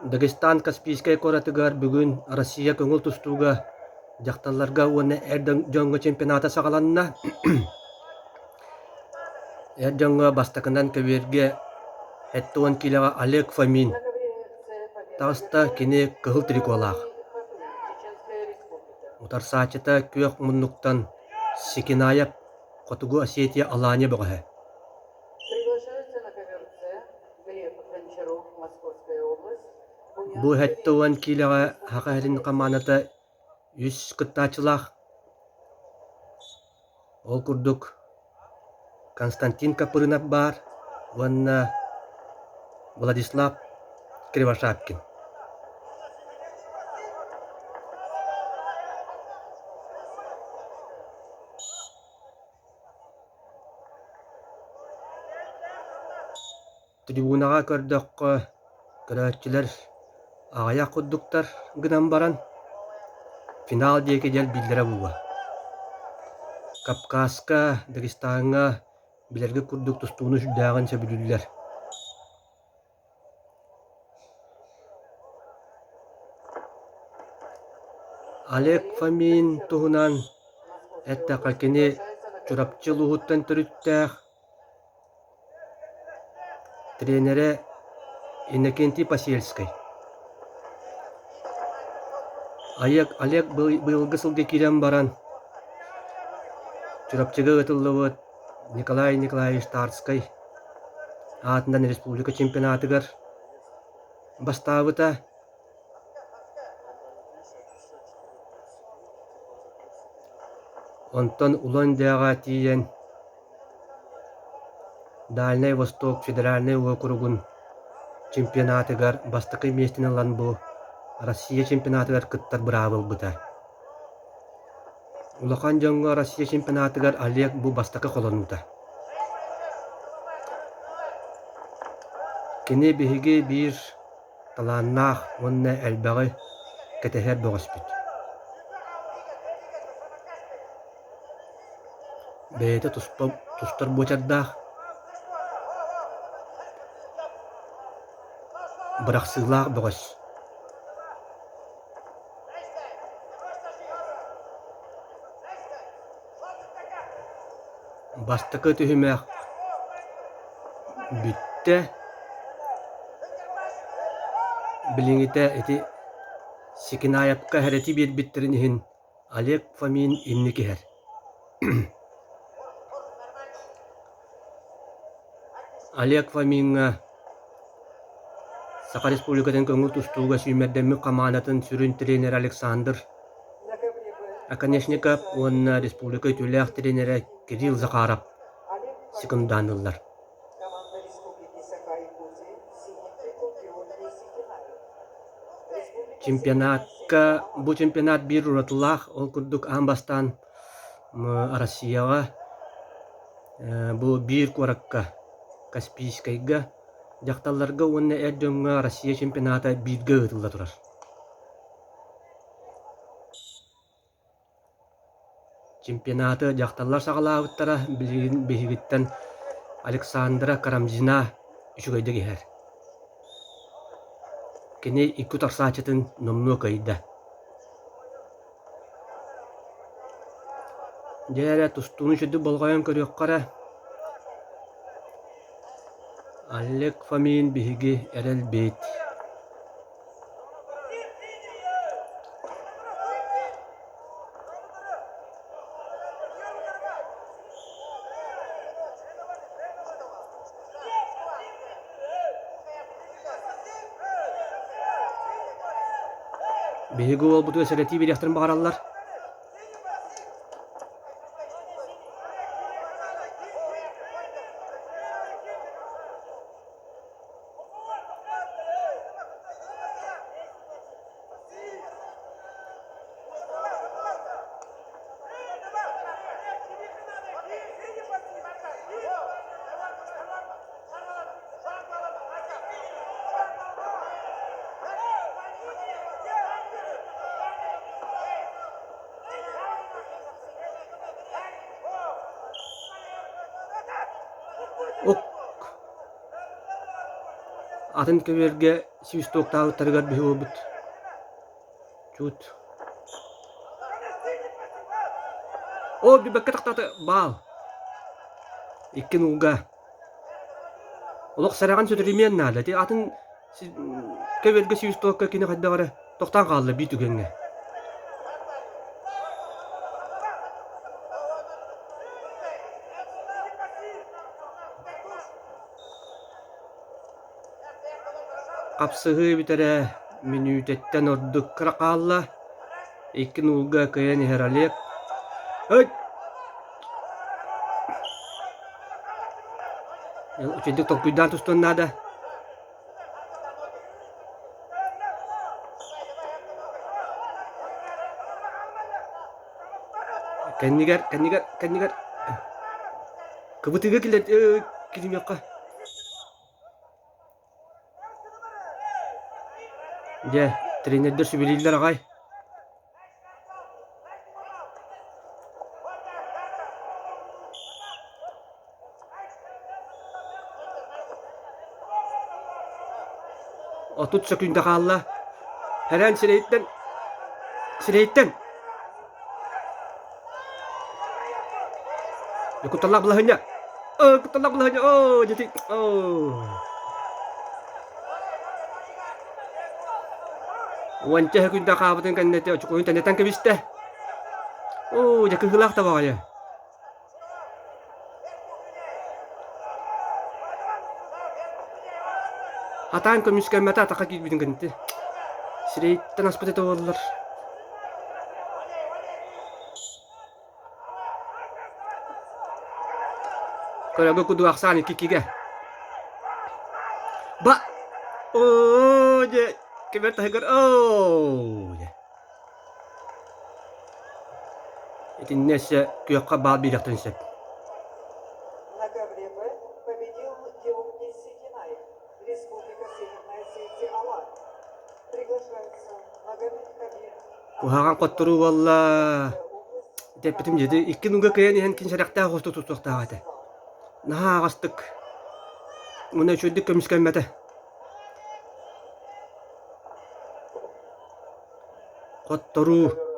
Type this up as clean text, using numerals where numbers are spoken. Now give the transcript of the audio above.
Дагестан Каспийская коратыгар бүгүн Россия көңүл тустууга жакталларга уонна жоңго чемпионата сагаланна жоңго бастакынан көберге эттуон килага Олег Фомин тағыста кини кыһыл триколаах утарсаачыта күөх муннуктан Сикинаев Котугу Осетия Алания бөҕөһө. Бу хэттуон килага хакаһырин каманата үс кыттаачылаах ол курдук Константин Копырынов бар, уонна Владислав Кривошапкин. Трибунага көрдөккө көрөөчүлөр аҕая курдуктар гынан баран финал диэки дьэл биллэре буга. Кавказка, Дагестанга билерге курдук тустууну сүрдääҕин сөбүлүллэр. Олег Фомин туһунан эттээхэ кини чурапчыл уһуттан төрүттээх тренере Иннокентий Посельский. Олег быйылгы сылга кирен баран чурапчыга ытыллыбыт Николай Николаевич Тарской аатынан республика чемпионатыгар бастаабыта. Онтон улан дяга тиен Дальний Восток федеральный округун чемпионатыгар бастакы местин алан бу Россия чемпионатыгар кыттар быраабыл быта. Улахан жоңго Россия чемпионатыгар Олег бу бастакы холонута. Кини биһиги бир талааннаах онна элбэҕи кэтэһэр бөҕөспүт. Бэйэтэ тустар буочардаах бырахсыылаах бөҕөс. Бастакы түһүмээх бүттэ билиңите эти Сикинаевка хэрэти биэрбиттерин иһин Олег Фомин инни киһэр. Олег Фоминга Саха Республикатын көңүл тустууга сүүмэрдэммик камаанатын сүрүн тренер Александр Оконечников, уонна республика түлээх тренере Кирилл Захаров секунданыллар. Бу чемпионат бир уратылаах ол курдук аамбастан Россияга бу бир куоракка Каспийскайга жакталларга уонна жоңго Россия чемпионата бирге ытылла турар. Чемпионаты жакталлар сагалаабыттара биһигиттен Александра Карамзина үчүгөйдө киһэр. Кини икку тарсаачытын номнуо кайда. Дээрэ тустууну сүдү болгойон көрүөххара Олег Фомин биһиги эрэл бейт. Биһиги ол бутуга сәрети бириахтарын бағараллар. Атын көберге Сивистоктағы тарыгар бихи обут. Чут. О, бибекке тақтаты бал. Иккен уға. Олық сараған сөтіремен нады. Те атын көбелге сивистокка кені қайдағары тоқтан қалды бит үгенге. Қапсығы бітірі минутеттен ордық қырақалла. Иккен уға көйен хералек. Өт! Üçüncü tokuydan tustun nada. Kendigar. Kebutiga kilat kilim yakka. Ya, trenerdir sübeliler ağay. Otut sökünde kalla. Heren Sireyitten. Ya kutalak belahnya. Oh, jadi. Oh. Wancah kunta kabutin kan nete cukup internetan ke biste. Oh, jadi gelak tahu ya. Hatan komisken mata takak gidin kanti. Sireyitten aspete toğullar. Kalau gue kudu aksani kikiga. Ba. Oh, je. Keber tahagar. Oh, je. Itu nese kuyakka bal bilaktın sep. На ковре Б победил Георгий Секинаев, Республика Северная Осетия, Алан. Приглашается Магомед Кабир. Kuhakan kotturu valla. Tepetim jadi ikkin unga kayan ihan kin sadakta hostu tutukta gata. Nah gastık. Muna çözdük komisken mete. Kotturu.